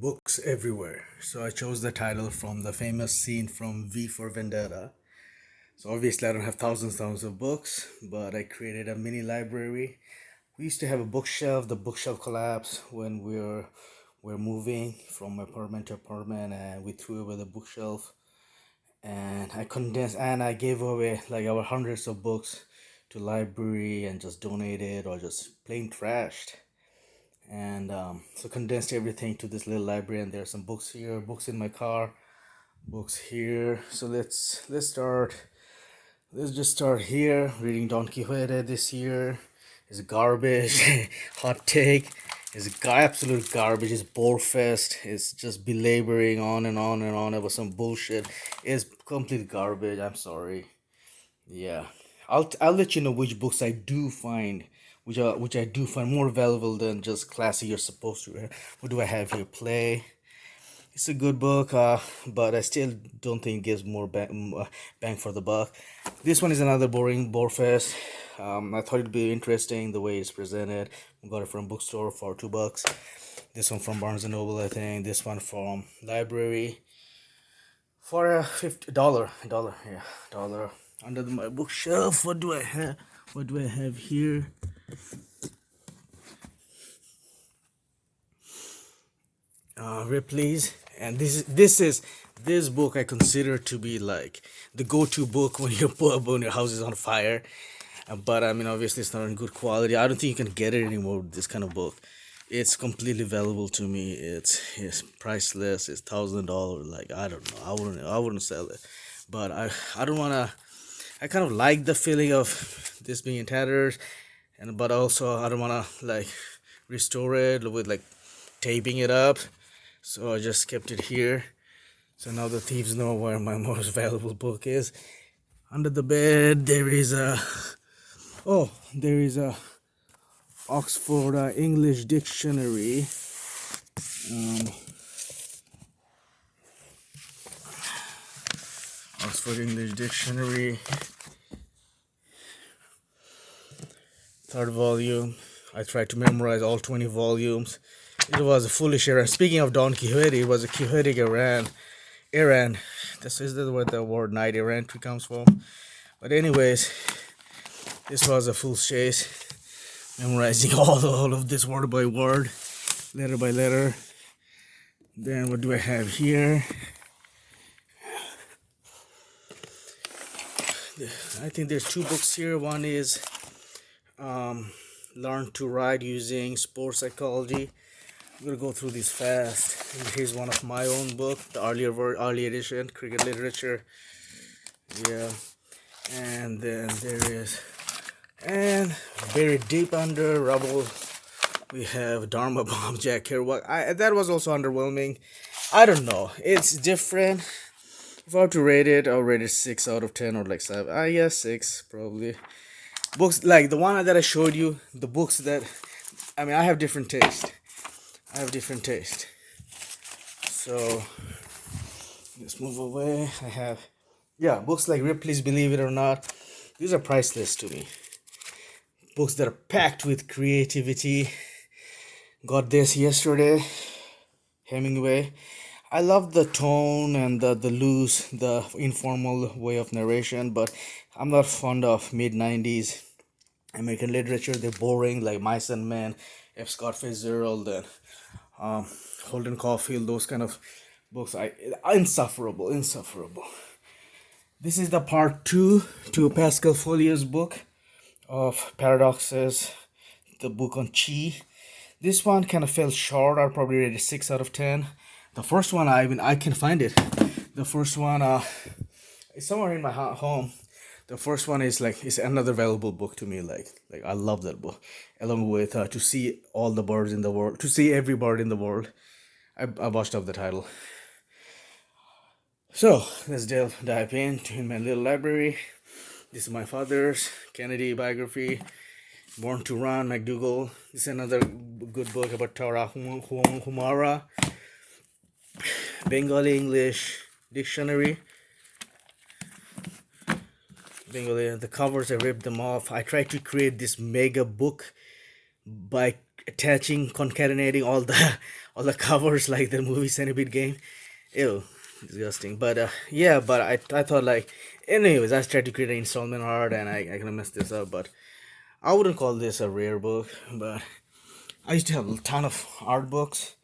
Books everywhere. So I chose the title from the famous scene from V for Vendetta. So obviously I don't have thousands of books, but I created a mini library. We used to have a bookshelf. The bookshelf collapsed when we're moving from apartment to apartment, and we threw away the bookshelf. And I condensed and I gave away like our hundreds of books to library and just donated or just plain trashed and so condensed everything to this little library. And there's some books here, books in my car, books here. So let's just start here. Reading Don Quixote this year is garbage. Hot take is absolute garbage. It's bore fest. It's just belaboring on and on and on about some bullshit. It's complete garbage. I'm sorry. Yeah, I'll let you know which books I do find, which I do find more valuable than just classic you're supposed to read. What do I have here? Play. It's a good book, but I still don't think it gives more bang for the buck. This one is another boring bore fest. I thought it'd be interesting the way it's presented. We got it from bookstore for $2. This one from Barnes and Noble, I think. This one from library for a $50 yeah, dollar. Under my bookshelf, what do I have? What do I have here? Ripley's, and this book I consider to be like the go-to book when when your house is on fire. But I mean, obviously, it's not in good quality. I don't think you can get it anymore. This kind of book, it's completely valuable to me. It's priceless. It's $1,000. Like, I don't know. I wouldn't sell it, but I don't wanna. I kind of like the feeling of this being in tatters, and but also I don't wanna like restore it with like taping it up. So I just kept it here. So now the thieves know where my most valuable book is. Under the bed there is a Oxford English Dictionary. Um, Oxford English Dictionary, third volume. I tried to memorize all 20 volumes. It was a foolish errand. Speaking of Don Quixote, it was a Quixotic errand. Errand. This is where the word knight errant comes from. But anyways, this was a fool's chase. Memorizing all of this word by word, letter by letter. Then what do I have here? I think there's two books here. One is Learn to Ride Using Sports Psychology. I'm gonna go through these fast. And here's one of my own book, the early edition, Cricket Literature. Yeah, and then there is, and buried deep under rubble, we have Dharma Bomb, Jack Kerouac. That was also underwhelming. I don't know. It's different. If I were to rate it, I'll rate it 6 out of 10 or like 7. Yeah, 6 probably. Books like the one that I showed you, the books that, I mean, I have different taste. So let's move away. I have, yeah, books like Ripley's Believe It or Not. These are priceless to me. Books that are packed with creativity. Got this yesterday. Hemingway. I love the tone and the loose, the informal way of narration, but I'm not fond of mid 90s American literature. They're boring, like Mice and Men, F. Scott Fitzgerald, and um, Holden Caulfield, those kind of books. Insufferable. This is the part two to Pascal Folier's book of Paradoxes, the book on Chi. This one kind of fell short. I'll probably rate it 6 out of 10. The first one, I can find it. The first one, it's somewhere in my home. The first one is like, it's another valuable book to me. Like I love that book. Along with To See All the Birds in the World, To See Every Bird in the World. I watched up the title. So let's dive in my little library. This is my father's Kennedy biography. Born to Run, McDougall. This is another good book about Tara Humara. Bengali English Dictionary. Bengali, the covers, I ripped them off. I tried to create this mega book by attaching, concatenating all the all the covers like the movie Centipede game. Ew, disgusting. But yeah, but I thought like, anyways, I tried to create an installment art and I kind of messed this up. But I wouldn't call this a rare book. But I used to have a ton of art books,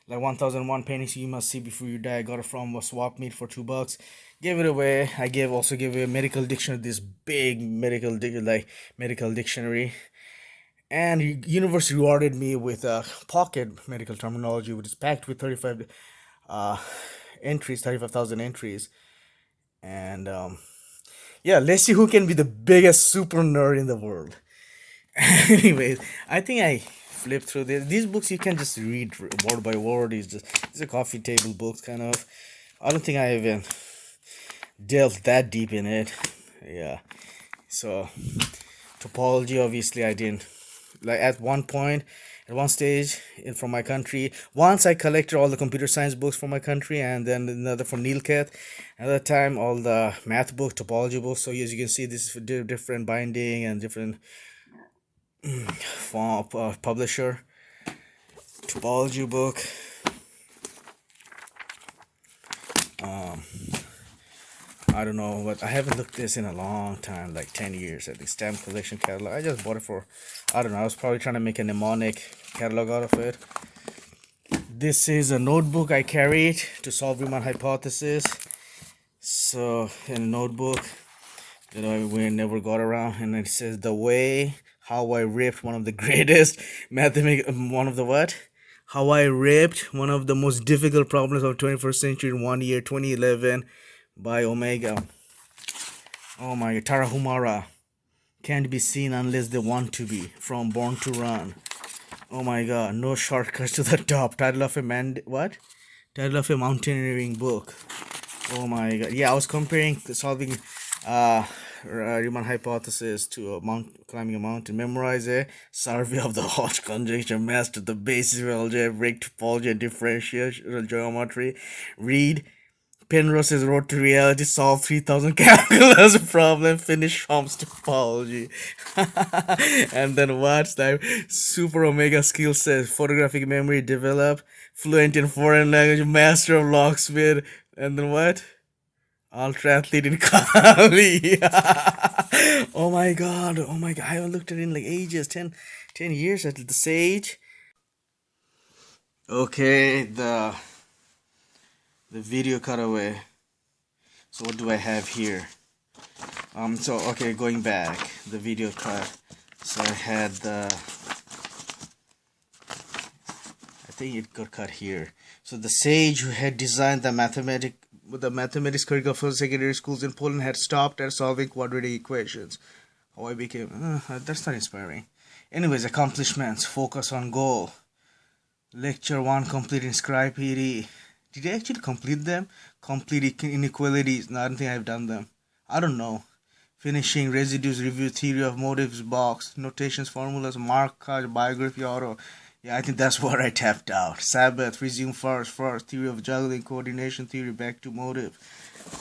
like 1001 Paintings You Must See Before You Die. I got it from a swap meet for $2. Gave it away. I gave away a medical dictionary, this big medical dictionary. And university rewarded me with a pocket medical terminology, which is packed with 35,000 entries. And yeah, let's see who can be the biggest super nerd in the world. Anyways, I think I flipped through this. These books you can just read word by word. It's a coffee table books kind of. I don't think I even delved that deep in it. Yeah. So topology, obviously, I didn't. Like at one point, at one stage from my country, once I collected all the computer science books from my country, and then another from Neilketh. Another time, all the math book, topology books. So as you can see, this is for different binding and different publisher. Topology book. I don't know, but I haven't looked this in a long time, like 10 years. At the stamp collection catalog, I just bought it for, I don't know, I was probably trying to make a mnemonic catalog out of it. This is a notebook I carried to solve Riemann hypothesis. So in a notebook that we never got around, and it says the way how I ripped one of the greatest how I ripped one of the most difficult problems of 21st century in 1 year, 2011, by Omega. Oh my, Tarahumara. Can't be seen unless they want to be. From Born to Run. Oh my god, no shortcuts to the top. Title of a mountaineering book. Oh my god. Yeah, I was comparing solving Riemann hypothesis to climbing a mountain. Memorize a survey of the Hodge conjecture. Master the basics of algebraic topology and differential geometry. Read Penrose's Road to Reality, solve 3000 calculus problem, finish Shom's topology. And then what's that? Super Omega skill set, photographic memory, develop, fluent in foreign language, master of locksmith, and then what? Ultra athlete in Kali. Oh my god, I haven't looked at it in like ages, 10 years at this age. Okay, the video cutaway. So what do I have here? So okay, going back, the video cut. So I had I think it got cut here. So the sage who had designed the mathematics curriculum for secondary schools in Poland had stopped at solving quadratic equations. How I became that's not inspiring. Anyways, accomplishments, focus on goal. Lecture 1 complete in Scribe PD. Did I actually complete them? Complete inequalities. No, I don't think I've done them. I don't know. Finishing residues, review theory of motives, box, notations, formulas, mark, biography, auto. Yeah, I think that's where I tapped out. Sabbath, resume first, theory of juggling, coordination theory, back to motive.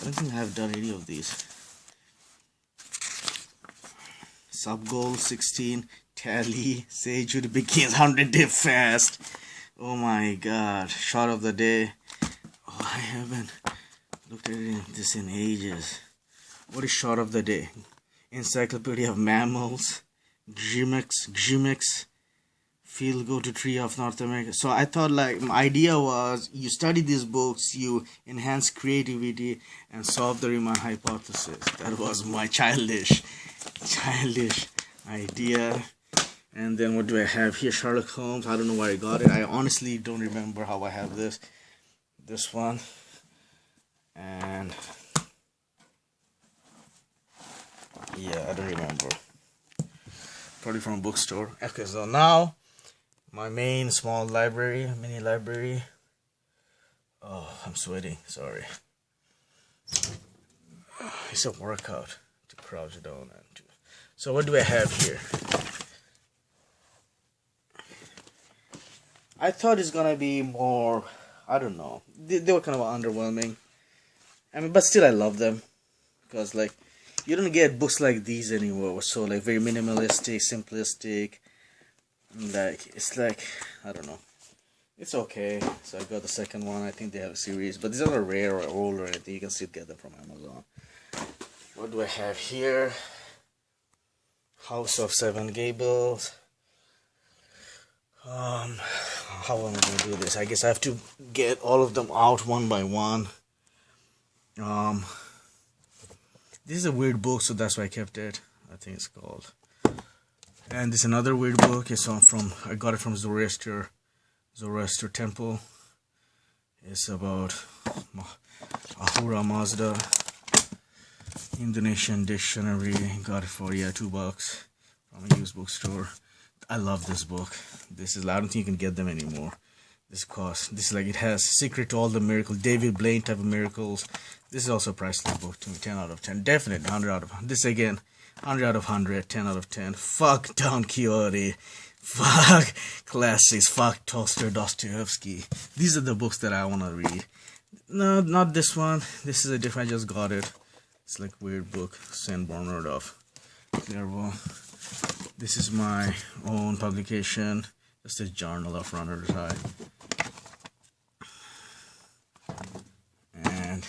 I don't think I've done any of these. Sub-goal 16, tally, Sage who begins 100-day fast. Oh my god, shot of the day. Oh, I haven't looked at this in ages. What is shot of the day? Encyclopedia of Mammals, Gymix, Field Go to Tree of North America. So I thought like my idea was you study these books, you enhance creativity and solve the Riemann hypothesis. That was my childish idea. And then what do I have here? Sherlock Holmes. I don't know where I got it. I honestly don't remember how I have this one. And yeah, I don't remember. Probably from a bookstore. Okay, so now my main small library, mini library. Oh, I'm sweating. Sorry. It's a workout to crouch down and to. So what do I have here? I thought it's gonna be more, I don't know. They were kind of underwhelming. I mean, but still I love them. Because like, you don't get books like these anymore. So like very minimalistic, simplistic. Like, it's like, I don't know. It's okay. So I got the second one. I think they have a series, but these are not rare or old or anything. You can still get them from Amazon. What do I have here? House of Seven Gables. How am I gonna do this? I guess I have to get all of them out one by one. This is a weird book, so that's why I kept it. I think it's called. And this is another weird book. It's I got it from Zoroaster Temple. It's about Ahura Mazda, Indonesian dictionary. Got it for $2 from a used bookstore. I love this book. I don't think you can get them anymore. This is like, it has Secret to All the Miracles, David Blaine type of miracles. This is also a priceless book to me. 10 out of 10. Definitely 100 out of 100. This again, 100 out of 100, 10 out of 10. Fuck Don Quixote. Fuck classics. Fuck Tolstoy, Dostoevsky. These are the books that I want to read. No, not this one. This is a different, I just got it. It's like weird book. St. Bernard of Clairvaux. This is my own publication. Just a journal of Runner's High. And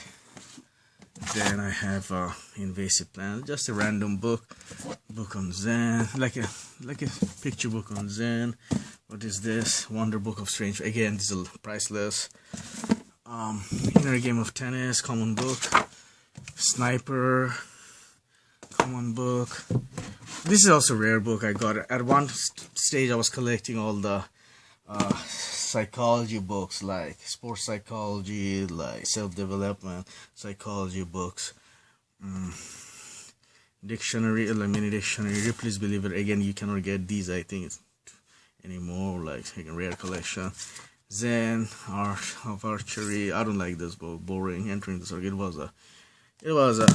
then I have Invasive Plant, just a random book on Zen, like a picture book on Zen. What is this? Wonder Book of Strange. Again, this is priceless. Inner Game of Tennis, common book. Sniper, common book. This is also a rare book. I got it at one stage. I was collecting all the psychology books, like sports psychology, like self-development psychology books, dictionary, like mini dictionary, Ripley's Believer. Again, you cannot get these, I think, anymore. Like a rare collection. Zen, Art of Archery. I don't like this book. Boring. Entering the Circuit. It was a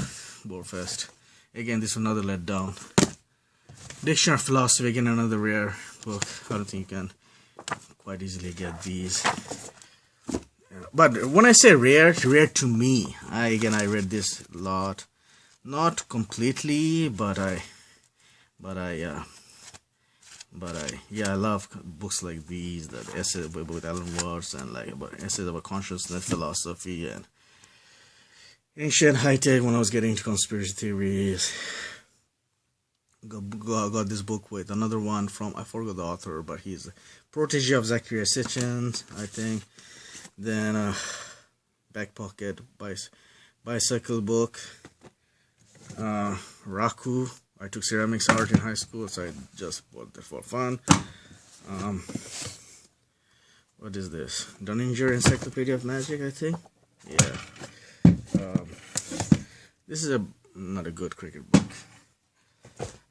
bore fest. Again, this is another letdown. Dictionary of Philosophy. Again, another rare book. I don't think you can quite easily get these. But when I say rare, it's rare to me. I read this a lot, not completely, but I love books like these, that essay with Alan Watts, and like about essays about consciousness, philosophy, and ancient high tech. When I was getting into conspiracy theories, got this book with another one from, I forgot the author, but he's a protege of Zecharia Sitchin, I think. Then back pocket bicycle book. Raku. I took ceramics art in high school, so I just bought that for fun. What is this? Dunninger Encyclopedia of Magic, I think. Yeah. This is not a good cricket book.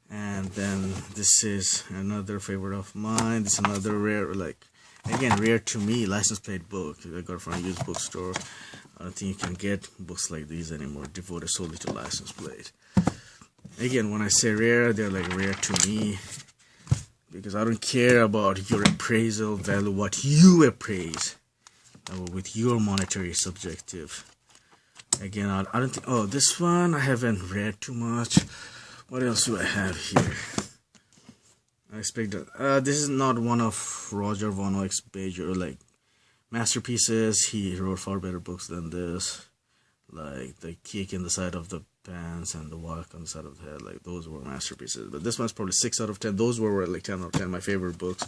And then this is another favorite of mine. This is another rare, rare to me, license plate book. I got it from a used bookstore. I don't think you can get books like these anymore, devoted solely to license plate. Again, when I say rare, they're like rare to me, because I don't care about your appraisal value, what you appraise with your monetary subjective. Again, I don't think, oh, this one I haven't read too much. What else do I have here? I expect that this is not one of Roger von Oyck's major masterpieces. He wrote far better books than this, like The Kick in the Side of the Pants and The Walk on the Side of the Head. Like, those were masterpieces. But this one's probably 6 out of 10. Those were like 10 out of 10, my favorite books.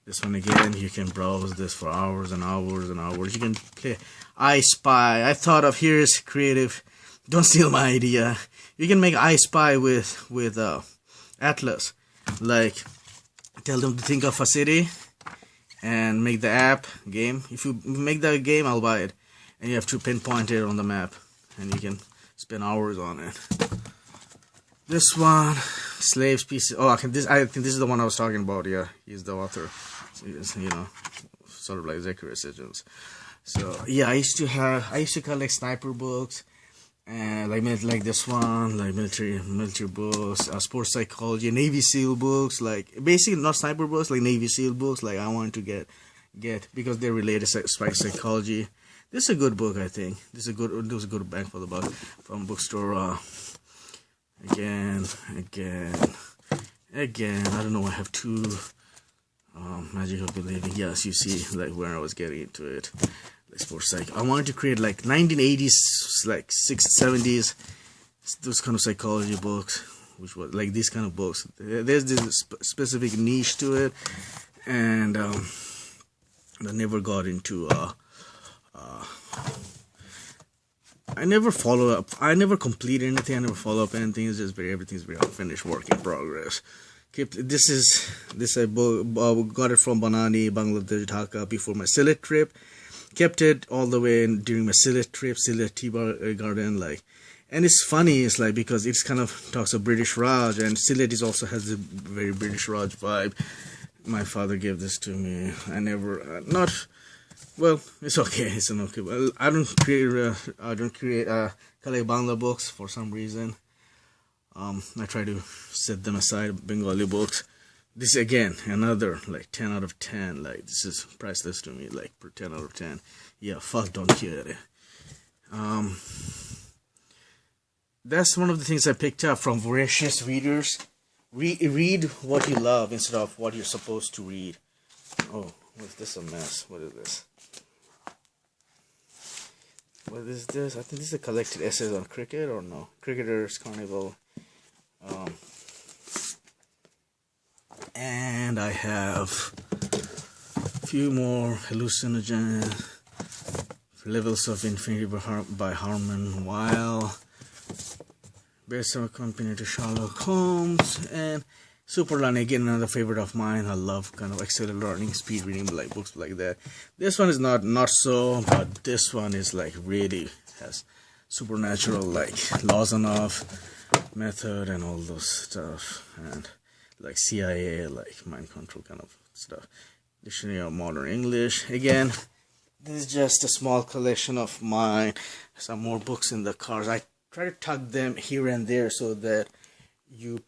This one, again, you can browse this for hours and hours and hours. You can play I Spy. I thought of, here's creative. Don't steal my idea. You can make I Spy with Atlas. Like, tell them to think of a city and make the app game. If you make the game, I'll buy it. And you have to pinpoint it on the map, and you can spend hours on it. This one, Slaves Pieces. Oh, I think this is the one I was talking about. Yeah, he's the author. He's, sort of like Zecharia Sitchin. So yeah, I used to collect sniper books, and like this one, like military books, sports psychology, Navy SEAL books, like basically not sniper books, like Navy SEAL books. Like, I wanted to get because they're related to psychology. This is a good book, I think. This was a good bang for the buck from bookstore. Again. I don't know. I have two Magic of Believing. Yes, you see, like where I was getting into it. Like sports psych. I wanted to create like 1980s, like 70s, those kind of psychology books, which was like these kind of books. There's this specific niche to it, and I never got into. I never follow up. I never complete anything. I never follow up anything. It's just everything's very unfinished work in progress. This I got it from Banani, Bangladesh, Dhaka before my Sylhet trip. Kept it all the way during my Sylhet trip, Sylhet Tea Garden, like. And it's funny, it's like, because it's kind of talks of British Raj, and Sylhet also has a very British Raj vibe. My father gave this to me. I never, well, it's okay, it's an okay. Well, I don't create Kalei Bangla books for some reason. I try to set them aside, Bengali books. This again, another, like, 10 out of 10, like, this is priceless to me, like, per 10 out of 10. Yeah, fuck, don't hear it. That's one of the things I picked up from voracious readers. Read what you love instead of what you're supposed to read. Oh, is this a mess? What is this? What is this? I think this is a collected essays on cricket, or no? Cricketers Carnival. And I have a few more hallucinogen levels of infinity by Harman Weil. Based on company to Sherlock Holmes, and Superline, again another favorite of mine. I love kind of excellent learning, speed reading, like books like that. This one is not so, but this one is like really has supernatural, like Lozanov method and all those stuff, and like CIA, like mind control kind of stuff. Dictionary of Modern English. Again, this is just a small collection of mine. Some more books in the cars. I try to tuck them here and there so that you pick